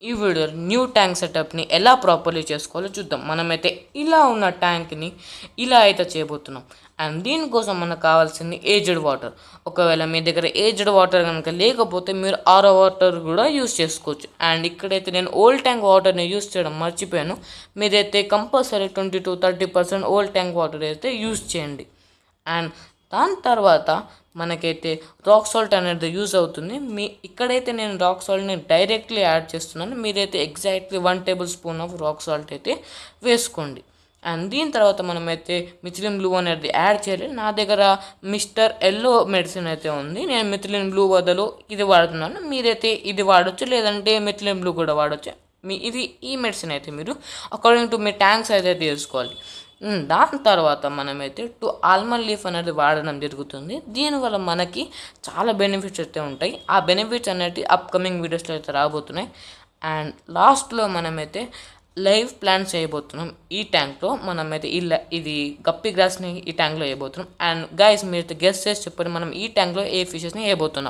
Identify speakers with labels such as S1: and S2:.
S1: ఈ వీడియోలో new tank సెటప్ని ఎలా ప్రాపర్లీ చేసుకోవాలో చూద్దాం. మనమైతే ఇలా ఉన్న ట్యాంక్ని ఇలా అయితే చేయబోతున్నాం. అండ్ దీనికోసం మనకు కావాల్సింది ఏజ్డ్ వాటర్. ఒకవేళ మీ దగ్గర ఏజ్డ్ వాటర్ కనుక లేకపోతే మీరు ఆరో వాటర్ కూడా యూస్ చేసుకోవచ్చు. అండ్ ఇక్కడైతే నేను ఓల్డ్ ట్యాంక్ వాటర్ని యూస్ చేయడం మర్చిపోయాను. మీరైతే compulsory 20 to 30% old tank water అయితే యూస్ చేయండి. అండ్ దాని తర్వాత మనకైతే రాక్ సాల్ట్ అనేది యూజ్ అవుతుంది. ఇక్కడైతే నేను రాక్ సాల్ట్ని డైరెక్ట్లీ యాడ్ చేస్తున్నాను. మీరైతే exactly 1 table spoon of rock salt అయితే వేసుకోండి. అండ్ దీని తర్వాత మనమైతే మిథిలిన్ బ్లూ అనేది యాడ్ చేయాలి. నా దగ్గర మిస్టర్ ఎల్లో మెడిసిన్ అయితే ఉంది. నేను మిథిలిన్ బ్లూ బదులు ఇది వాడుతున్నాను. మీరైతే ఇది వాడచ్చు, లేదంటే మిథిలిన్ బ్లూ కూడా వాడచ్చు. ఈ మెడిసిన్ అయితే మీరు అకార్డింగ్ టు మీ ట్యాంక్స్ అయితే తీసుకోవాలి. దాని తర్వాత మనమైతే ఆల్మండ్ లీఫ్ అనేది వాడడం జరుగుతుంది. దీనివల్ల మనకి చాలా బెనిఫిట్స్ అయితే ఉంటాయి. ఆ బెనిఫిట్స్ అనేవి అప్కమింగ్ వీడియోస్లో అయితే రాబోతున్నాయి. అండ్ లాస్ట్లో మనమైతే లైవ్ ప్లాంట్స్ చేయబోతున్నాం. ఈ ట్యాంక్లో మనమైతే ఇది గప్పి గ్రాస్ని ఈ ట్యాంక్లో వేయబోతున్నాం. అండ్ గైస్ మీరు గెస్ట్ చేసి చెప్పండి, మనం ఈ ట్యాంక్లో ఏ ఫిషెస్ని వేయబోతున్నాం.